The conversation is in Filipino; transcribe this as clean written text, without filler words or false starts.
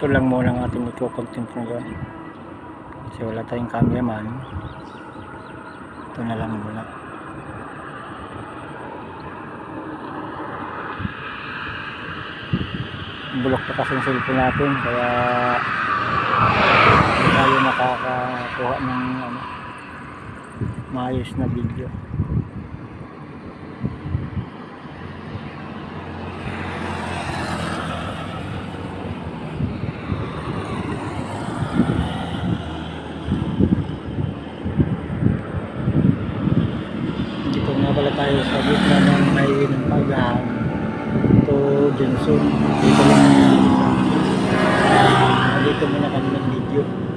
Ito lang muna ang ating i-content ngayon kasi wala tayong cameraman. Ito na lang muna. Bulok na kasi yung cellphone natin kaya hindi tayo makakakuha ng maayos na video. Dito nga pala tayo sa gitna ng highway ng Pagahan to Johnson. Dito lang dito muna kami ng video.